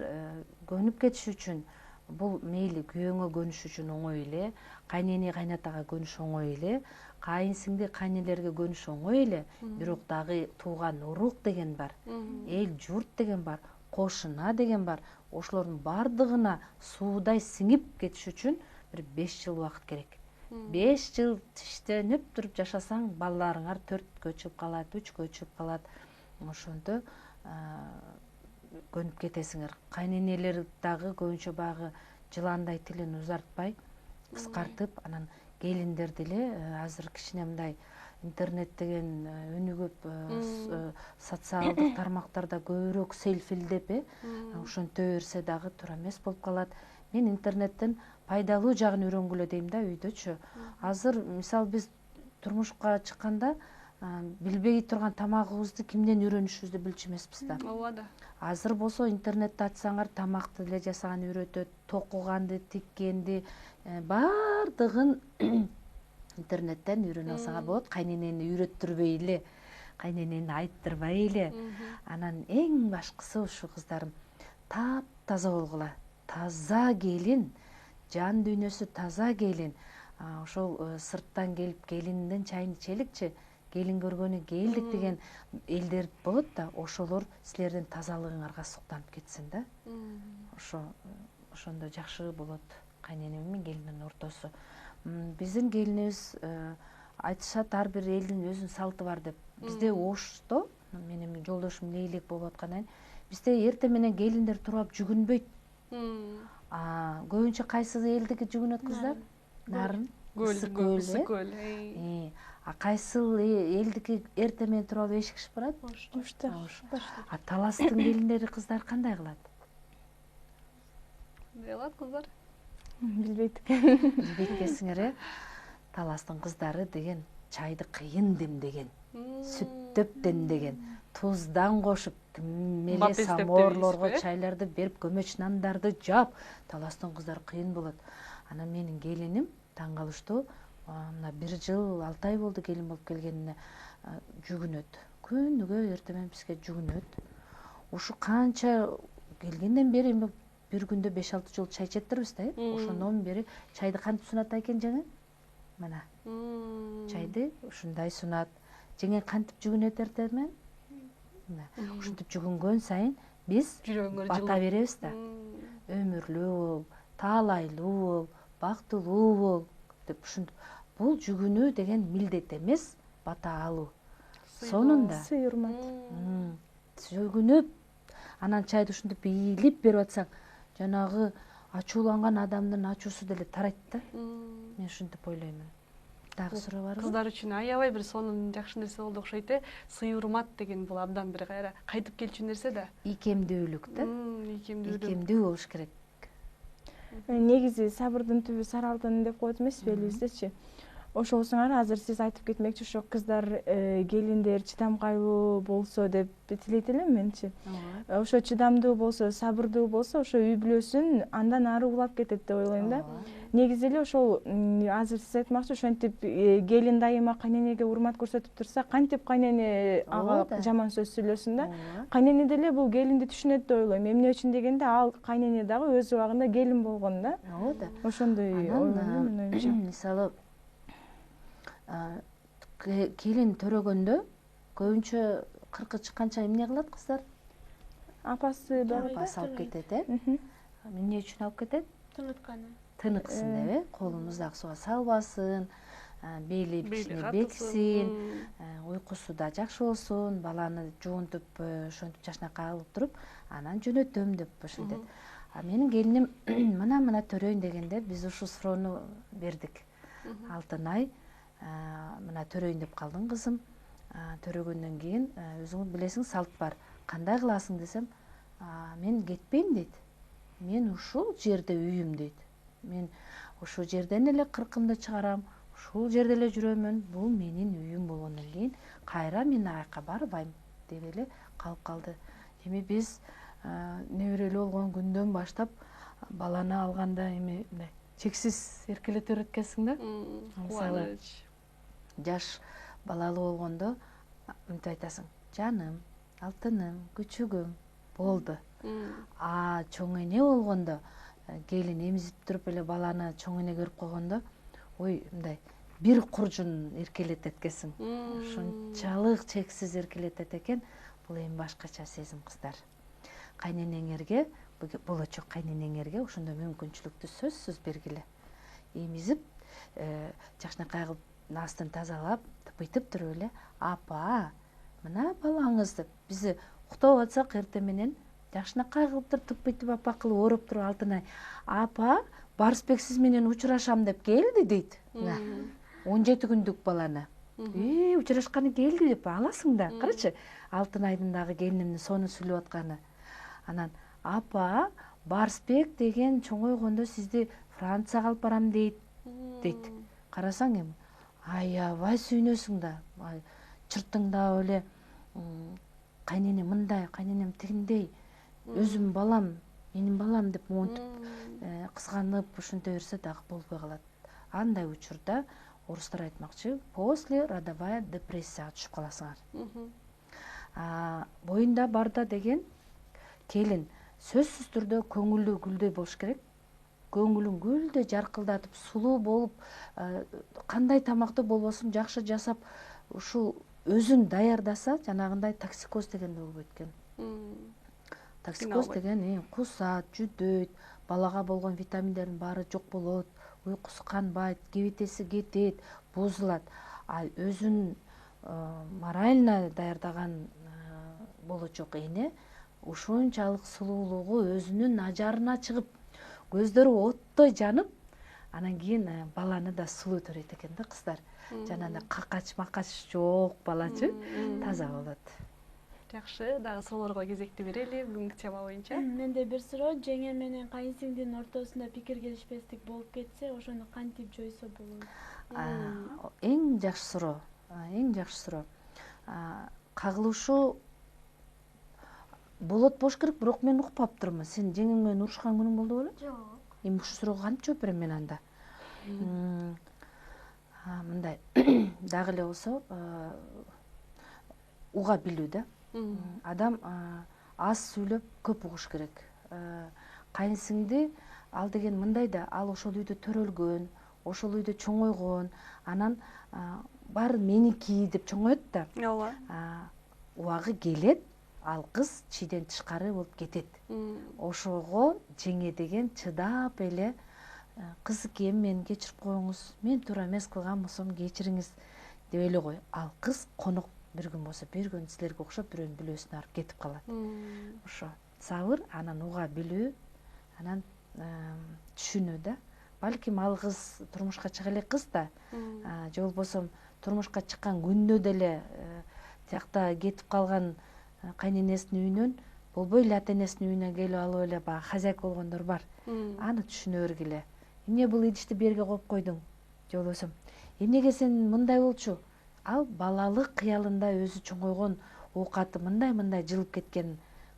көнүп кетиш үчүн, бул мейли күйөөңө көнүш үчүн оңой эле, кайнене кайнатага көнүш оңой эле, кайын сиңди кайнелерге көнүш оңой эле, бирок дагы тууган урук деген бар, эл журт деген бар, кошуна деген бар. Ошолордун бардыгына суудай сиңип кетиш үчүн бир 5 жыл убакыт керек. 5 жыл тиштенип туруп жашасаң, балаларыңар 4кө чыгып калат, 3кө чыгып калат. Ошондо көнүп кетесиңер. Кайненелер дагы көбүнчө багы жыландай тилин узартпай, кыскартып, анан келиндер деле азыр кичине мындай интернет деген өнүгүп, социалдык тармактарда көбүрөөк селфилдеп, ошонто берсе дагы туура эмес болуп калат. Мен интернеттен пайдалуу жагын үйрөнгүлө дейм да үйдөчү. Азыр мисалы биз турмушка чыкканда билбей турган тамагыбызды кимден үйрөнүшүбүздү билчү эмеспиз да. Ооба да. Азыр болсо интернетти ачсаңар тамакты деле жасаган үйрөтөт, токуганды, тиккенди, бардыгын интернеттен үйрөнө алсаңар болот. Кайненени үйрөттүрбөй эле, кайненени айттырбай эле. Анан эң башкысы ушу кыздарым таптаза болгула. Таза келин, жан дүйнөсү таза келин. Ошол сырттан келип келиндин чайын ичеликчи, келин көргөнү келдик деген элдер болот да, ошолор силердин тазалыгыңарга суктанып кетсин да. Ошондо жакшы болот кайнене менен келиндин ортосу. Биздин келинибиз айтышат, ар бир элдин өзүнүн салты бар деп. Бизде Ошто, менин жолдошум Лейлек болуп аткандан, бизде эртең менен келиндер туруп жүгүнбөйт. Көбүнчө кайсы элдики жүгүнөт кыздар? Нарын, ысык көл. Кайсыл элдики эртең менен туруп алып эшик ичип барат? Ошто. Таластын келиндери кыздар кандай кылат? Кандай кылат кыздар? Билбейт экенсиңер, таластын кыздары деген чайды кыйын демдеген, сүттөп демдеген, туздан кошуп, меле самоорлорго чайларды берип, көмөч нандарды жап, таластын кыздары кыйын болот. Анан менин келиним таң калыштуу, мына 1 жыл 6 ай болду келин болуп келгенине, жүгүнөт. Күнүгө эртең менен бизге жүгүнөт. Ушу канча келгенден бери бир күндө 5-6 жол чай ичеттербиз да, ошондон бери чайды кантип сунат экен жеңе? Мына. Чайды ушундай сунат. Жеңе кантип жүгүнөт эртең менен? Мына. Ушинтип жүгүнгөн сайын биз бата беребиз да. Өмүрлүү бол, таалайлуу бол, бактылуу бол деп ушинтип. Бул жүгүнүү деген милдет эмес, бата алуу. Сонунда сый урмат. Жүгүнүп, анан чайды ушинтип ийилип берип атсаң, жанагы ачууланган адамдын ачуусу деле тарайт да. Мен ушинтип ойлоймун. Дагы суроо барбы? Кыздар үчүн аябай бир сонун жакшы нерсе болду окшойт. Сый урмат деген бул абдан бир кайра кайтып келчү нерсе да. Ийкемдүүлүк да. Ийкемдүү болуш керек. Негизи сабырдын түбү сар алтын деп коет эмеспи элибиздечи. ошосуңар азыр сиз айтып кетмекчи ошо кыздар келиндер чыдамкайлуу болсо деп тилейт элем менчи. Ошо чыдамдуу болсо, сабырдуу болсо, ошо үй бүлөсүн андан ары улап кетет деп ойлойм да. Негизи эле ошол азыр сиз айтмакчы ошентип келин дайыма кайненеге урмат көрсөтүп турса, кантип кайнене ага жаман сөз сүйлөсүн да. Кайнене деле бул келинди түшүнөт деп ойлойм. Эмне үчүн дегенде ал кайнене дагы өз убагында келин болгон да. Ооба. Ошондой ойлойм мен оюмча. Мисалы келин төрөгөндө көбүнчө кыркы чыкканча эмне кылат кыздар? Апасы алып кетет, эмне үчүн алып кетет? Тыныксын деп, колун муздак сууга салбасын, бели кичине бексин, уйкусу да жакшы болсун, баланы жуунтуп, ошентип жакшынакай алып туруп, анан жөнөтөм деп ошентет. Менин келиним мына төрөйүн дегенде биз ушул суроону бердик. 6 ай мына төрөйүн деп калдың кызым. Төрөгөндөн кийин өзүң билесиң салт бар. Кандай кыласың десем, мен кетпейм дейт. Мен ушул жерде үйүм дейт. Мен ушул жерден эле кыркымды чыгарам, ушул жерде эле жүрөмүн. Бул менин үйүм болгондон кийин кайра мен айакка барбайм деп эле калып калды. Эми биз неберелүү болгон күндөн баштап баланы алганда эми чексиз эркелетип өткөнсүң да. Мисалы жаш балалуу болгондо мынтип айтасың: жаным, алтыным, күчүгүм болду. Чоң эне болгондо, келин эмзип туруп эле баланы чоң эне көрүп койгондо, ой, мындай бир куржун эркелетет экенсиң. Ушунчалык чексиз эркелетет экен. Бул эми башкача сезим кыздар. Кайненеңерге, болочок кайненеңерге ошондой мүмкүнчүлүктү сөзсүз бергиле. Эмизип, жакшынакай кылып астын тазалап, тыпыйтып туруп эле, апа, мына балаңыз деп, бизи уктап атсак эртең менен жакшынакай кылып тыпыйтып апа кылып ороп туруп 6 ай, апа, Барысбек сиз менен учурашам деп келди дейт. 17 күндүк баланы. Учурашканы келди деп аласың да. Карачы, 6 айдын дагы келинимдин сону сүйлөп атканы. Анан, апа, Барысбек деген чоңойгондо сизди Францияга алып барам дейт. Карасаң эми, аябай сүйүнөсүң да, чыртыңдап эле, кайнене мындай, кайненем тигиндей, өзүм балам, менин балам деп монтип кызганып ушинте берсе дагы болбой калат. Андай учурда орустар айтмакчы, после родовая депрессияга түшүп каласыңар. Боюнда барда деген келин сөзсүз түрдө көңүлү гүлдөй болуш керек. Көңүлүн гүлдөй жаркылдатып, сулуу болуп, кандай тамакты болбосун жакшы жасап, ушул өзүн даярдаса, жанагындай токсикоз деген да болбойт экен. Токсикоз деген кусат, жүдөйт, балага болгон витаминдердин баары жок болот, уйкусу канбайт, кебетеси кетет, бузулат. Ал өзүн морально даярдаган болочок эне ушунчалык сулуулугу өзүнүн ажарына чыгып, көздөрү оттой жанып, анан кийин баланы да сулуу төрөйт экен да кыздар. Жанагындай какач-макач жок балачы, таза болот. Жакшы, дагы суроолорго кезекти берели бүгүнкү тема боюнча. Менде бир суроо, жеңе менен кайынсиңдинин ортосунда пикир келишпестик болуп кетсе, ошону кантип жойсо болот? Эң жакшы суроо. Кагылышуу болот болуш керек, бирок мен укпап турмун. Сен жеңең менен урушкан күнүң болду беле? Жок. Эми ушул суроого кантип жооп берем мен анда? Мындай, дагы эле болсо, уга билүү да. Адам аз сүйлөп, көп угуш керек. Кайынсиңди ал деген мындай да, ал ошол үйдө төрөлгөн, ошол үйдө чоңойгон, анан баары меники деп чоңоет да. Ооба. Убагы келет, ал кыз чийден тышкары болуп кетет. Ошого жеңе деген чыдап эле, кызыкем мени кечирип коюңуз, мен туура эмес кылган болсом кечириңиз деп эле кой. Ал кыз конок бир күн болсо бир күн силерге окшоп бирөөнүн бүлөсүнө барып кетип калат. Ошо сабыр, анан уга билүү, анан түшүнүү да. Балким ал кыз турмушка чыга элек кыз да, же болбосо турмушка чыккан күндө деле тиякта кетип калган кайненесинин үйүнөн болбой эле ата энесинин үйүнө келип алып эле баягы хозяйка болгондор бар. Аны түшүнө бергиле. Эмне бул идишти берге коюп койдуң? Же болбосо эмнеге сен мындай болчу? Ал балалык кыялында өзү чоңойгон оокаты мындай жылып кеткен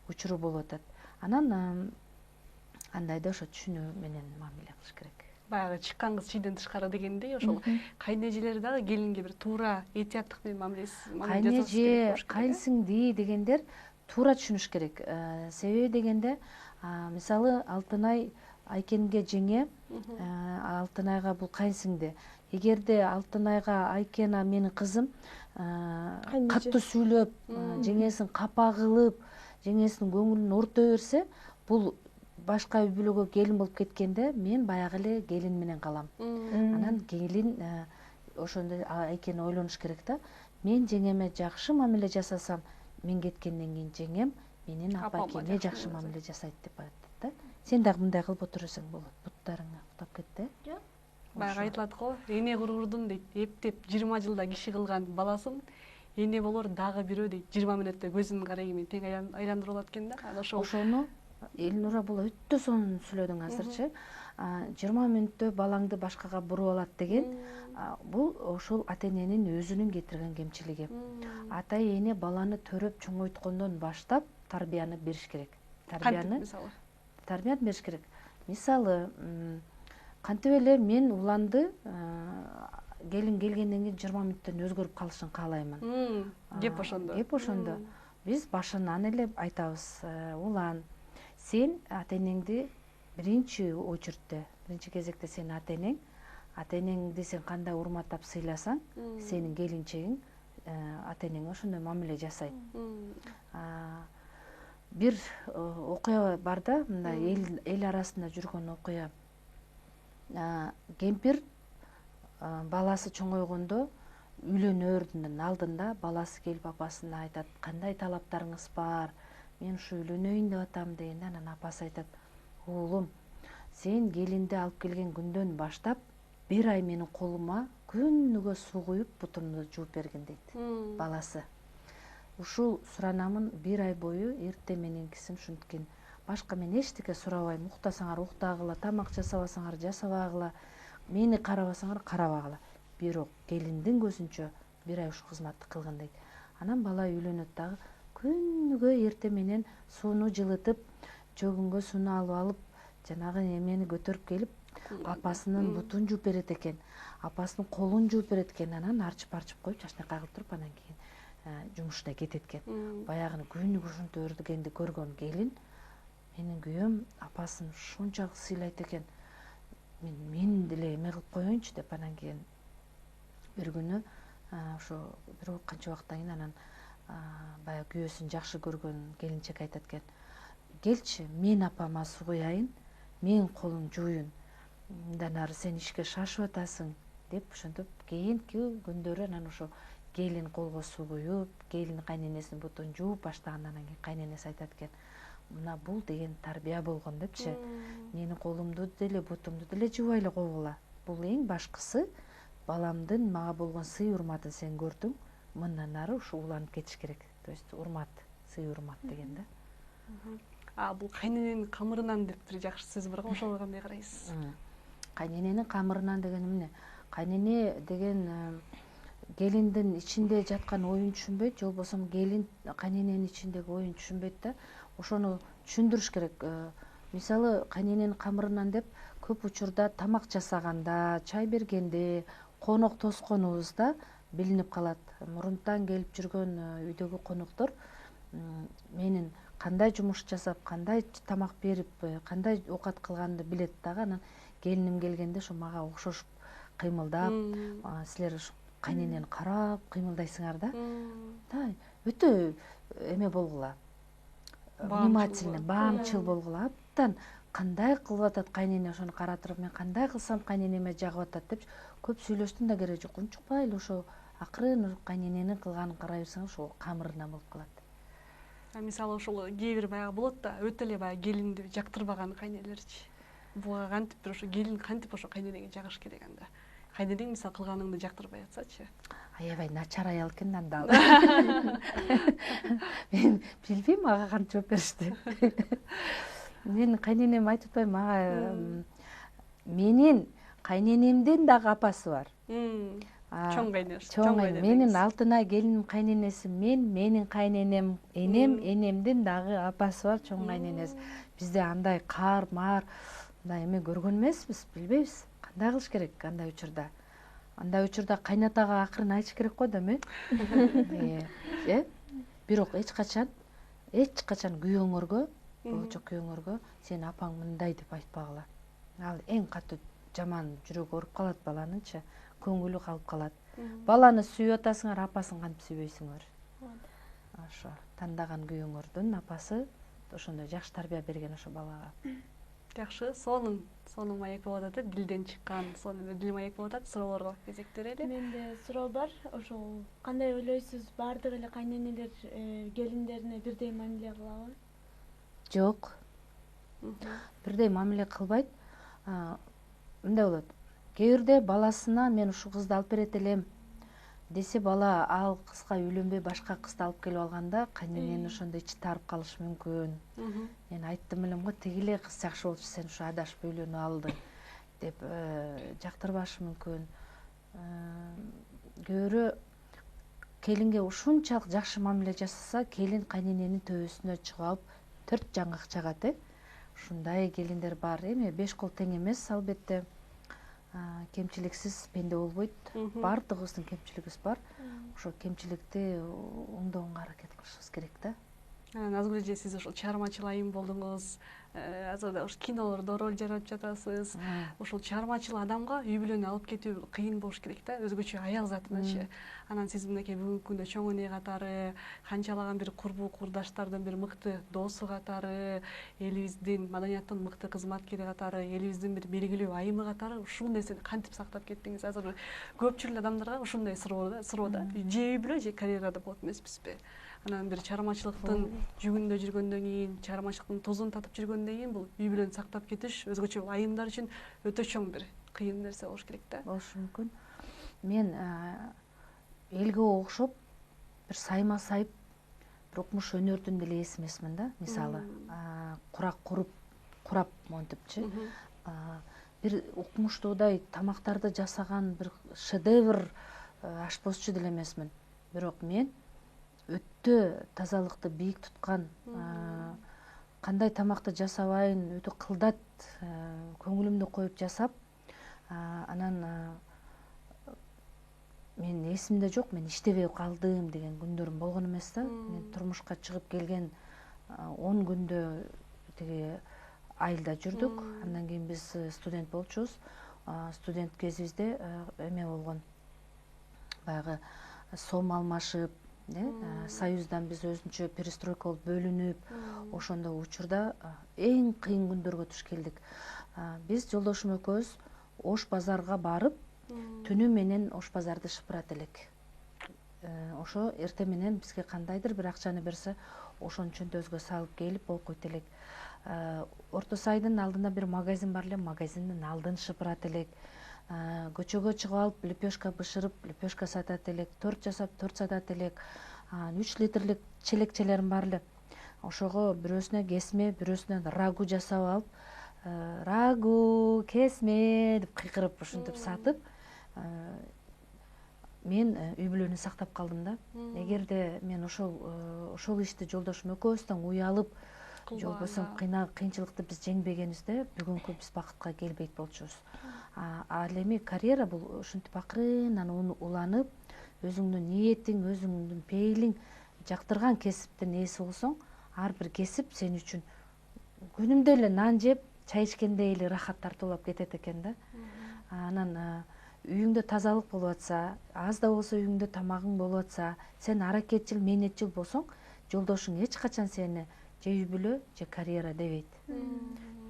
учуру болуп атат. Анан андайда ошо түшүнүү менен мамиле кылыш керек. Баягы чыккан кыз чийден тышкары дегендей, ошол кайнежелер дагы келинге бир туура этияттык менен мамиле Кайнеже, кайнсиңди дегендер туура түшүнүш керек. Себеби дегенде, мисалы Алтынай Айкенге жеңе, Алтынайга бул кайнсиңди. Эгерде Алтынайга Айкена менин кызым катты сүйлөп, жеңесин капа кылып, жеңесинин көңүлүн ортой берсе, бул башка үй бүлөгө келин болуп кеткенде мен баягы эле келин менен калам. Анан келин ошондо Айкен ойлонуш керек да. Мен жеңеме жакшы мамиле жасасам, мен кеткенден кийин жеңем менин апа-экеме жакшы мамиле жасайт деп айтат да. Сен дагы мындай кылып отурасаң болот. Буттарың уктап кетти. Жок. Баягы айтылат го, эне кургурдун дейт, эптеп 20 жылда киши кылган баласын эне болор дагы бирөө дейт, 20 мүнөттө көзүнүн карайы менен тең айландырып алат экен да. Ошону Элнура бул өтө сонун сүйлөдүң азырчы. 20 мүнөттө балаңды башкага буруп алат деген, бул ошол ата-эненин өзүнүн кетирген кемчилиги. Ата-эне баланы төрөп чоңойткондон баштап тарбияны бериш керек. Тарбияны бериш керек. Мисалы, кантип эле мен уланды келин келгенден кийин 20 мүнөттөн өзгөрүп калышын каалаймын. Кеп ошондо. Кеп ошондо. Биз башынан эле айтабыз, улан, сен ата-энеңди биринчи очередте, биринчи кезекте сен ата-энеңди сен кандай урматтап сыйласаң, сенин келинчегиң ата-энеңе ошондой мамиле жасайт. Бир окуя бар да, мындай эл арасында жүргөн окуя. Кемпир баласы чоңойгондо үйлөнөрдүн алдында баласы келип апасына айтат, кандай талаптарыңыз бар, мен ушу үйлөнөйүн деп атам дегенде, анан апасы айтат, уулум, сен келинди алып келген күндөн баштап 1 ай менин колума күнүгө суу куюп бутумду жууп бергин дейт баласы. Ушул суранамын 1 ай бою эрте мененкисин ушинткен. Башка мен эчтеке сурабайм, уктасаңар уктагыла, тамак жасабасаңар жасабагыла, мени карабасаңар карабагыла. Бирок келиндин көзүнчө 1 ай ушу кызматты кылгын дейт. Анан бала үйлөнөт дагы күнүгө эрте менен сууну жылытып, чөгүнгө сууну алып алып, жанагы эмени көтөрүп келип, апасынын бутун жууп берет экен, апасынын колун жууп берет экен, анан арчып коюп, чачнакай кылып туруп, анан кийин жумушуна кетет экен. Баягы күнүгө ушинтип өрдөгенди көргөн келин, менин күйөөм апасын ушунчалык сыйлайт экен, мен деле эме кылып коеюнчу деп, анан кийин бир күнү ошо бир канча убакыттан кийин анан баягы күйөөсүн жакшы көргөн келинчек айтат экен, келчи, мен апама суу куяйын, мен колун жууйын, мындан ары сен ишке шашып атасың деп, ошентип кийинки күндөрү анан ошо келин колго суу куюп, келин кайненесинин бутун жууп баштагандан кийин кайненеси айтат экен, мына бул деген тарбия болгон депчи, менин колумду деле бутумду деле жуубай эле койгула, бул эң башкысы баламдын мага болгон сый урматын сен көрдүң, мындан ары ушу уланып кетиш керек. То есть урмат, сый урмат деген да. Бул кайнененин камырынан деп бир жакшы сөз бар го, ошого кандай карайсыз? Кайнененин камырынан деген эмне? Кайнене деген келиндин ичинде жаткан оюн түшүнбөйт, же болбосо келин кайнененин ичиндеги оюн түшүнбөйт да. Ошону түшүндүрүш керек. Мисалы, кайнененин камырынан деп көп учурда тамак жасаганда, чай бергенде, конок тосконубузда билинип калат. Мурунтан келип жүргөн үйдөгү коноктор менин кандай жумуш жасап, кандай тамак берип, кандай оокат кылганымды билет дагы. Анан келиним келгенде ошо мага окшошуп кыймылдап, силер кайненени карап кыймылдайсыңар да. Өтө эме болгула, внимательный, баамчыл болгула. Абдан кандай кылып атат кайнене, ошону карап туруп, мен кандай кылсам кайненеме жагып атат деп көп сүйлөштүн да кереги жок. Унчукпай эле ошо акырын кайнененин кылганын карай берсең, ошол камырынан болуп калат. Мисалы ошол кээ бир баягы болот да, өтө эле баягы келинди жактырбаган кайнелерчи. Буга кантип бир ошо келин кантип ошо кайненеге жагыш керек анда? Кайненең мисалы кылганыңды жактырбай атсачы. Аябай начар аял экен анда ал. Мен билбейм мага кантип жооп беришти. Мен кайненем айтып атпайм, мага менин кайненемдин дагы апасы бар. Чоң кайнеш. Чоң менин алтына келиним кайненеси менин кайненем, энемдин дагы апасы бар, чоң кайненеси. Бизде андай кар, мар, мындай эме көргөн эмеспиз, билбейбиз. Кандай кылыш керек андай учурда? Андай учурда кайнатага акырын айтыш керек го да, Бирок эч качан күйөөңөргө, болочок күйөөңөргө сенин апаң мындай деп айтпагыла. Ал эң катуу жаман жүрөгү ооруп калат баланынчы, көңүлү калып калат. Баланы сүйүп атасыңар, апасын кантип сүйбөйсүңөр? Ошо тандаган күйөөңөрдүн апасы ошондой жакшы тарбия берген ошо балага. Жакшы, сонун маек болуп атат, дилден чыккан, сонун дил маек болуп атат. Суроолорго кезектирели. Менде суроо бар. Ошол кандай ойлойсуз? Баардык эле кайненелер келиндерине бирдей мамиле кылабы? Жок. Бирдей мамиле кылбайт. Мындай болот. Кээ бирде баласына мен ушул кызды алып берет элем десе, бала ал кызга үйлөнбөй башка кызды алып келип алганда кайненен ошондо ичи таарып калышы мүмкүн. Мен айттым элем го, тиги эле кыз жакшы болчу, сен ушу адашып үйлөнүп алдың деп жактырбашы мүмкүн. Көбүрө келинге ушунчалык жакшы мамиле жасаса, келин кайнененин төбөсүнө чыгып алып 4 жаңгак чагат, Ушундай келиндер бар. Эми 5 кол тең эмес, албетте. Кемчиликсиз пенде болбойт. Бардыгыбыздын кемчилигибиз бар. Ошо кемчиликти оңдоого аракет кылышыбыз керек да. Назгүл эже, сиз ушул чыгармачыл айым болдуңуз. Азырда ушу кинолордо роль жаратып жатасыз. Ушул чыгармачыл адамга үй бүлөнү алып кетүү кыйын болуш керек да, өзгөчө аял затыначы. Анан сиз мынакей бүгүнкү күндө чоң эне катары, канчалаган бир курбу курдаштардын бир мыкты досу катары, элибиздин маданияттын мыкты кызматкери катары, элибиздин бир белгилүү айымы катары ушул нерсени кантип сактап кеттиңиз? Азыр көпчүлүк адамдарга ушундай суроо да. Же үй бүлө, же карьерада болот эмеспизби? Анан бир чыгармачылыктын жүгүндө жүргөндөн кийин, чыгармачылыктын тозун татып жүргөндөн кийин бул үй бүлөнү сактап кетиш өзгөчө айымдар үчүн өтө чоң бир кыйын нерсе болуш керек да. Болушу мүмкүн. Мен элге окшоп бир сайма сайып, бир укмуш өнөрдүн деле ээси эмесмин да. Мисалы, курак курап монтипчи. Бир укмуштуудай тамактарды жасаган бир шедевр ашпозчу деле эмесмин. Бирок мен өтө тазалыкты бийик туткан, кандай тамакты жасабайын, өтө кылдат, көңүлүмдү коюп жасап, анан мен эсимде жок, мен иштебей калдым деген күндөрүм болгон эмес да. Мен турмушка чыгып келген 10 күндө тиги айылда жүрдүк. Андан кийин биз студент болчубуз. Студент кезибизде эме болгон. Баягы сом алмашып, Союздан биз өзүнчө перестройка болуп бөлүнүп, ошондо учурда эң кыйын күндөргө туш келдик. Биз жолдошум экөөбүз Ош базарга барып, түнү менен Ош базарды шыпырат элек. Ошо эртең менен бизге кандайдыр бир акчаны берсе, ошонун чөнтөбүзгө салып келип болуп койт элек. Орто Сайдын алдында бир магазин бар эле, магазиндин алдын шыпырат элек. Көчөгө чыгып алып лепешка бышырып, лепешка сатат элек, торт жасап, торт сатат элек. 3 литрлик челекчелерим бар эле. Ошого бирөөсүнө кесме, бирөөсүнө рагу жасап алып, рагу, кесме деп кыйкырып ушинтип сатып, мен үй бүлөнү сактап калдым да. Эгерде мен ошол ишти жолдошум экөөбүздөн уялып, же болбосо кыйынчылыкты биз жеңбегенибизде бүгүнкү биз бакытка келбейт болчубуз. Ал эми карьера бул ушинтип акырындан уланып, өзүңдүн ниетиң, өзүңдүн пейилиң жактырган кесиптин ээси болсоң, ар бир кесип сен үчүн күнүмдө эле нан жеп, чай ичкендей эле рахат тартуулап кетет экен да. Анан үйүңдө тазалык болуп атса, аз да болсо үйүңдө тамагың болуп атса, сен аракетчил, мээнетчил болсоң, жолдошуң эч качан сени же үй бүлө, же карьера дебейт.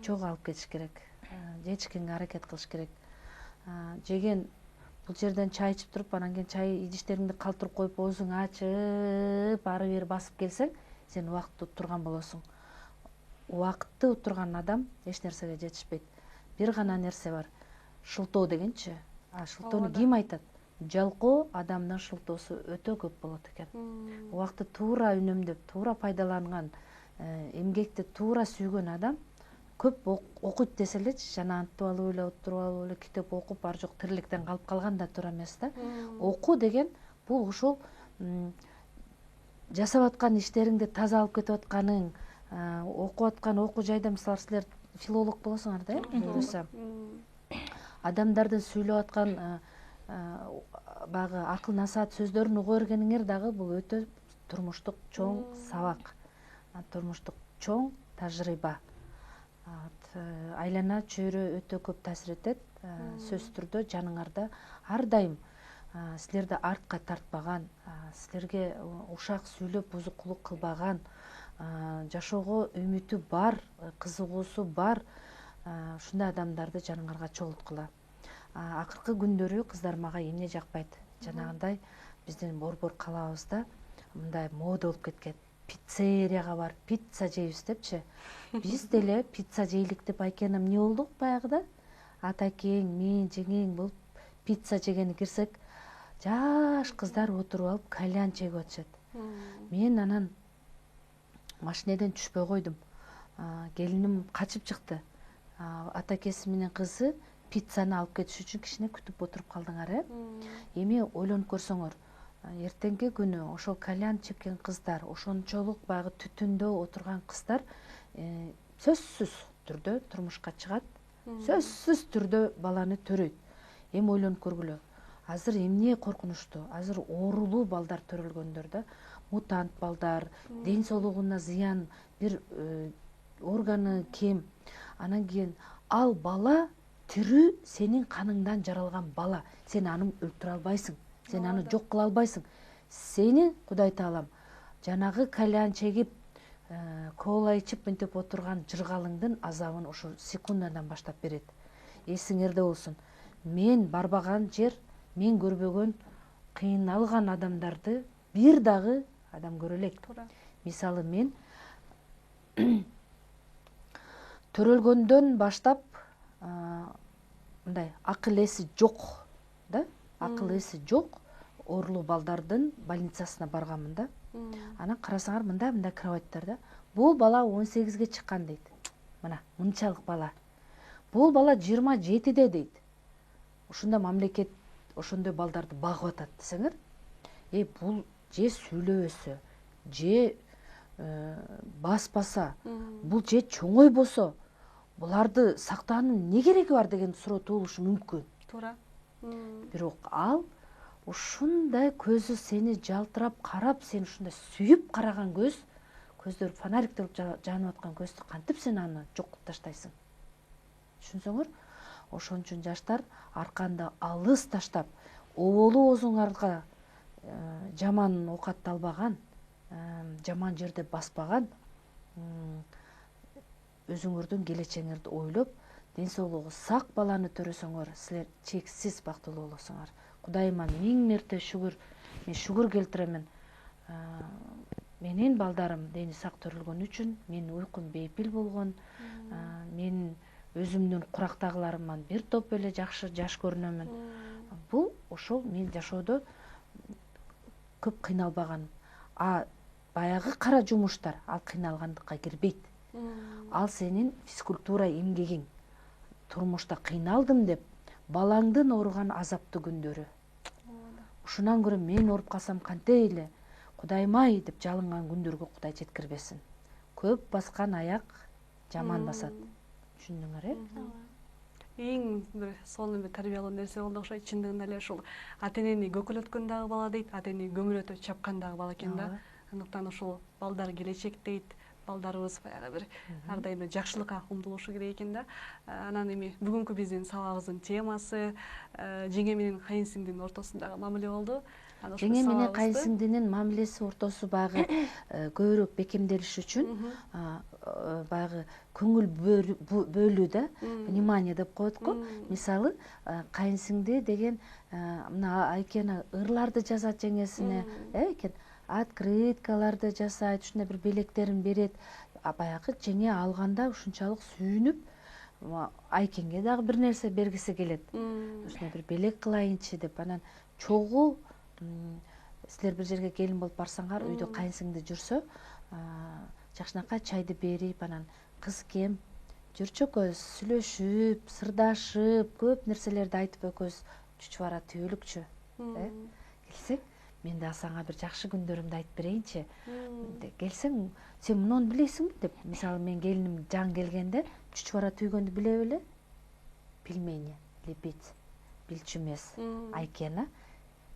Чогуу алып кетиш керек. Жетишкенге аракет кылыш керек. Жеген бул жерден чай ичип туруп, анан кийин чай идиштериңди калтырып коюп, оозуң ачып, ары бери басып келсең, сен убакытты уттурган болосуң. Убакытты уттурган адам эч нерсеге жетишпейт. Бир гана нерсе бар. Шылтоо дегенчи. Шылтоону ким айтат? Жалкоо адамдын шылтоосу өтө көп болот экен. Убакытты туура үнөмдөп, туура пайдаланган, эмгекти туура сүйгөн адам көп окуйт десе элечи, жана антип алып эле отуруп алып эле китеп окуп ар жок тириликтен калып калган да туура эмес да. Окуу деген бул ушул жасап аткан иштериңди таза алып кетип атканың, окуп аткан окуу жайда, мисалы силер филолог болосуңар да, буюрса адамдардын сүйлөп аткан баягы акыл насаат сөздөрүн уга бергениңер дагы бул өтө турмуштук чоң сабак, турмуштук чоң тажрыйба. Айлана чөйрө өтө көп таасир этет. Сөзсүз түрдө жаныңарда ар дайым силерди артка тартпаган, силерге ушак сүйлөп бузукулук кылбаган, жашоого үмүтү бар, кызыгуусу бар ушундай адамдарды жаныңарга чогулткула. Акыркы күндөрү кыздар мага эмне жакпайт? Жанагындай биздин борбор калабызда мындай мода болуп кеткен. Пиццерияга барып пицца жейбиз депчи. Биз деле пицца жейлик деп айкенем эмне болдук баягыда? Атакең, мен, жеңең болуп пицца жегени кирсек, жаш кыздар отуруп алып кальян чегип атышат. Мен анан машинеден түшпөй койдум. Келиним качып чыкты. Атакеси менен кызы пиццаны алып кетиш үчүн кичине күтүп отуруп калдыңар, Эми ойлонуп көрсөңөр, эртеңки күнү ошол кальян чеккен кыздар, ошончолук баягы түтүндө отурган кыздар сөзсүз түрдө турмушка чыгат, сөзсүз түрдө баланы төрөйт. Эми ойлонуп көргүлө. Азыр эмне коркунучтуу? Азыр оорулуу балдар төрөлгөндөр да, мутант балдар, ден соолугуна зыян, бир органы кем. Анан кийин ал бала тирүү, сенин каныңдан жаралган бала. Сен аны өлтүрө албайсың, сен аны жок кыла албайсың. Сени Кудай Таалам жанагы кальян чегип, кола ичип мынтип отурган жыргалыңдын азабын ошо секундадан баштап берет. Эсиңерде болсун. Мен барбаган жер, мен көрбөгөн, кыйналган адамдарды бир дагы адам көрө элек. Мисалы мен төрөлгөндөн баштап мындай акыл эси жок да, акыл эси жок оорулуу балдардын больницасына барганмын да. Анан карасаңар мындай кроваттар да. Бул бала 18ге чыккан дейт. Мына мынчалык бала. Бул бала 27де дейт. Ушунда мамлекет ошондой балдарды багып атат десеңер, бул же сүйлөбөсө, же баспаса, бул же чоңойбосо, буларды сактаанын не кереги бар деген суроо туулушу мүмкүн. Туура. Бирок ал ушундай көзү сени жалтырап карап, сен ушундай сүйүп караган көздөр фонарикте жанып аткан көздү кантип сен аны жок кылып таштайсың? Түшүнсөңөр, ошон үчүн жаштар арканды алыс таштап, оболу оозуңарга жаман оокатталбаган, жаман жерде баспаган, өзүңөрдүн келечегиңерди ойлоп, ден соолугу сак баланы төрөсөңөр, силер чексиз бактылуу болосуңар. Кудайыма 1000 мерте шүгүр, мен шүгүр келтиремен. Менин балдарым дени сак төрөлгөн үчүн, менин уйкум бейпил болгон, мен өзүмдүн курактагыларыман бир топ эле жакшы жаш көрүнөмүн. Бул ошол мен жашоодо көп кыйналбаганым. Баягы кара жумуштар ал кыйналгандыкка кирбейт. Ал сенин физкультура эмгегиң. Турмушта кыйналдым деп, балаңдын ооруган азаптуу күндөрү. Ушунан көрө мен ооруп калсам кантей эле, Кудайым-ай деп жалынган күндөргө Кудай жеткирбесин. Көп баскан аяк жаман басат. Түшүндүңөр, Эң бир сонун бир тарбиялуу нерсе болду окшойт. Чындыгында эле ушул ата-энени көкөлөткөн дагы бала дейт, ата-энени көңүлөтө чапкан дагы бала экен да. Андыктан ушул балдар келечек дейт, балдарыбыз баягы бир ар дайым жакшылыкка умтулушу керек экен да. Анан эми бүгүнкү биздин сабагыбыздын темасы жеңе менен кайынсиңдинин ортосундагы мамиле болду. Жеңе менен кайынсиңдинин мамилеси ортосу баягы көбүрөөк бекемделиш үчүн баягы көңүл бөлүү да, внимание деп коет го. Мисалы, кайынсиңди деген мына Айкена ырларды жазат жеңесине, экен открыткаларды жасайт, ушундай бир белектерин берет. Баягы жеңе алганда ушунчалык сүйүнүп, Айкенге дагы бир нерсе бергиси келет. Ушундай бир белек кылайынчы деп, анан чогуу силер бир жерге келин болуп барсаңар, үйдө кайынсиңди жүрсө, жакшынакай чайды берип, анан кыз кем жүрчү экөөбүз сүйлөшүп сырдашып көп нерселерди айтып экөөбүз чучвара түйөлүкчү келсек мен дагы сага бир жакшы күндөрүмдү айтып берейинчи келсең сен муну билесиңби деп мисалы мен келиним Жан келгенде чучвара түйгөндү биле беле пельмени лепить билчү эмес Айкена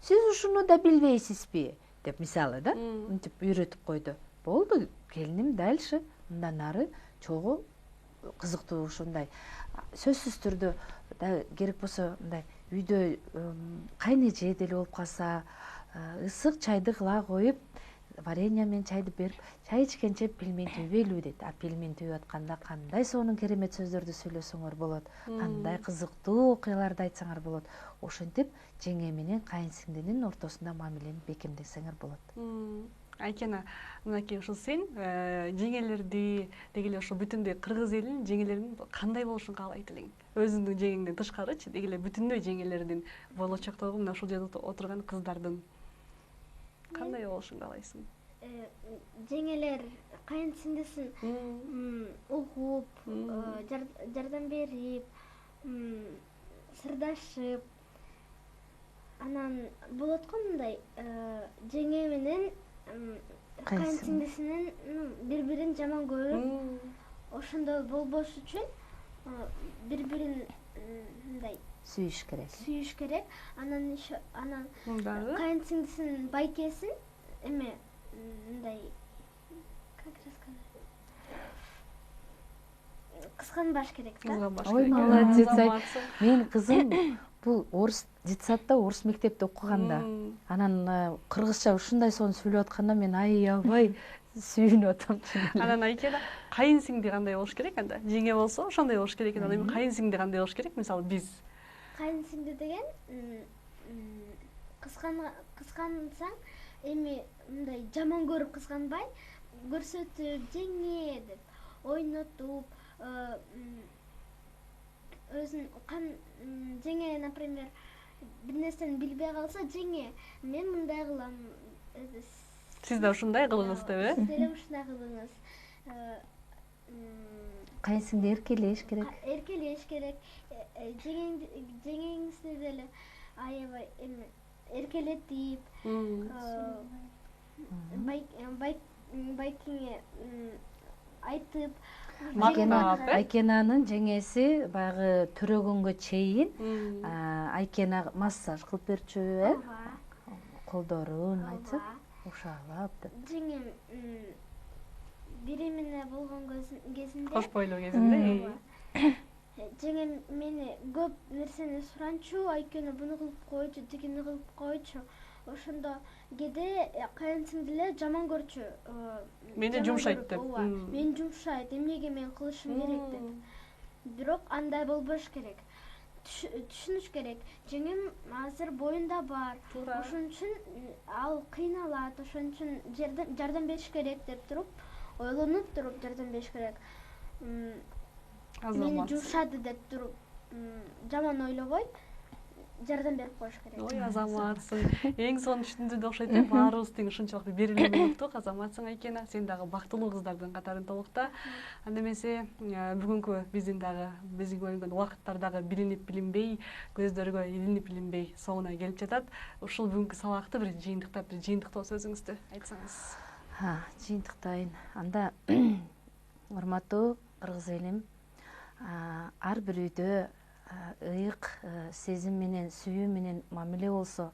сиз ушуну да билбейсизби деп мисалы да мынтип үйрөтүп койду болду келиним дальше мындан ары чогуу кызыктуу ушундай сөзсүз түрдө да керек болсо мындай үйдө кайнеже деле болуп калса ысык чайды кыла коюп варенье менен чайды берип чай ичкенче пельмень түйбөйлүбү дейт. А пельмень түйүп атканда кандай сонун керемет сөздөрдү сүйлөсөңөр болот, кандай кызыктуу окуяларды айтсаңар болот. Ошентип жеңе менен кайынсиңдинин ортосунда мамилени бекемдесеңер болот. Айкена, мынакей ушул сен жеңелерди деги эле ошо бүтүндөй кыргыз элинин жеңелеринин кандай болушун каалайт элең? Өзүңдүн жеңеңден тышкарычы деги эле бүтүндөй жеңелердин болочоктогу мына ушул жерде отурган кыздардын кандай болушун каалайсың? Жеңелер кайынсиңдисин угуп, жардам берип, сырдашып, анан болот го мындай жеңе менен кайынсиңдисинин бири-бирин жаман көрүп, ошондой болбош үчүн бири-бирин мындай сүйүш керек. Анан кайынсиңдисинин байкесин эме мындай как рассказать? Кысканбаш керек да. Ой, молодец. Мен кызым бул орус детсадда, орус мектепте окуганда, анан кыргызча ушундай сонун сүйлөп атканда мен аябай сүйүнүп атам. Анан Айкена кайынсиңди кандай болуш керек анда? Жеңе болсо ошондой болуш керек, анан эми кайынсиңди кандай болуш керек? Мисалы биз кайынсиңди деген кыскансаң эми мындай жаман көрүп кысканбай, көрсөтүп, жеңе деп ойнотуп, өзүн жеңе, например, бир нерсени билбей калса, жеңе, мен мындай кылам, сиз да ушундай кылыңыз деп, сиз деле ушундай кылыңыз. Кайынсиңди эркелеш керек. Эркелеш керек. Жеңеңизди деле аябай эме эркелетип, байкеңе айтып, Айкенанын жеңеси баягы төрөгөнгө чейин Айкена массаж кылып берчү, колдорун айтып, ушалап деп. Жеңем биремине болгон кезинде, кош бойлуу кезинде, жеңем мени көп нерсени суранчу, Айкена буну кылып койчу, тигини кылып койчу. Ошондо кээде кайынсиңдилер жаман көрчү. Мени жумшайт деп. Мени жумшайт, эмнеге мен кылышым керек деп. Бирок андай болбош керек. Түшүнүш керек. Жеңем азыр боюнда бар. Ошон үчүн ал кыйналат, ошон үчүн жардам бериш керек деп туруп, ойлонуп туруп жардам бериш керек. Мени жумшады деп туруп, жаман ойлобой, жардам берип коюш керек. Ой, азаматсың. Эң сонун түшүндүрдү окшойт, баарыбыз тең ушунчалык берилип уктук. Азаматсың Айкена, сен дагы бактылуу кыздардын катарын толукта. Анда эмесе бүгүнкү биздин бөлүнгөн убакыттар дагы билинип билинбей, көздөргө илинип илинбей соңуна келип жатат. Ушул бүгүнкү сабакты бир жыйынтыктоо сөзүңүздү айтсаңыз. Жыйынтыктайын. Анда урматтуу кыргыз элим, ар бир үйдө ыйык сезим менен, сүйүү менен мамиле болсо,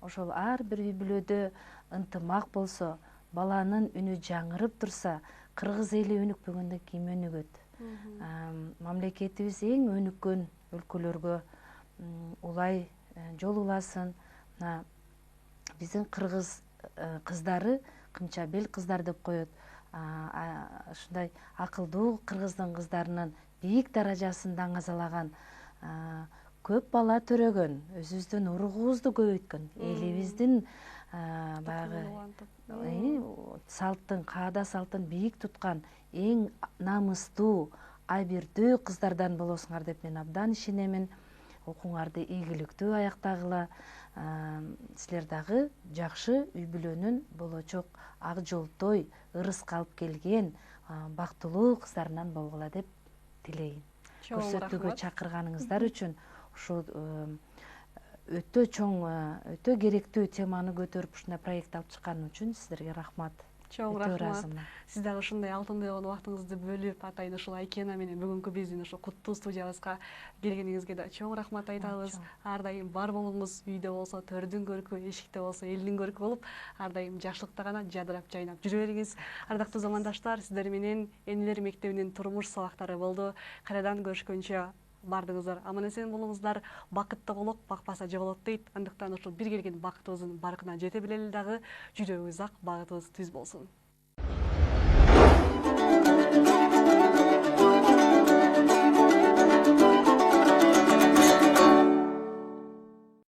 ошол ар бир үй бүлөдө ынтымак болсо, баланын үнү жаңырып турса, кыргыз эли өнүкпөгөндөн ким өнүгөт? Мамлекетибиз эң өнүккөн өлкөлөргө улай жол уласын. Биздин кыргыз кыздары кымча бел кыздар деп коет. Ушундай акылдуу кыргыздын кыздарынын бийик даражасын даңазалаган, көп бала төрөгөн, өзүбүздүн уругубузду көбөйткөн, элибиздин баягы салттын, каада салттын бийик туткан эң намыстуу, айбирдүү кыздардан болосуңар деп мен абдан ишенемин. Окууңарды ийгиликтүү аяктагыла, силер дагы жакшы үй бүлөнүн болочок ак жолтой, ырыска алып келген бактылуу кыздарынан болгула деп тилейин. Чоң Көрсөтүүгө рахмат. чакырганыңыздар үчүн ушул өтө чоң, өтө керектүү теманы көтөрүп ушундай проект алып чыккан үчүн сиздерге рахмат. Чоң Өтө рахмат. ыраазымын. Сиз дагы ушундай алтындай болгон убактыңызды бөлүп, атайын ушул Айкена менен бүгүнкү биздин ушул куттуу студиябызга келгениңизге да чоң рахмат айтабыз. Чоң. Ар дайым бар болуңуз үйдө болсо төрдүн көркү, эшикте болсо элдин көркү болуп, ар дайым жакшылыкта гана жадырап жайнап жүрө бериңиз. Ардактуу замандаштар, сиздер менен Энелер мектебинин турмуш сабактары болду. Кайрадан көрүшкөнчө бардыңыздар аман эсен болуңуздар, бакытта болок, бакпаса жоголот дейт. Андыктан ушул бир келген бакытыбыздын баркына жете билели дагы, жүрөгүбүз ак, багытыбыз түз болсун.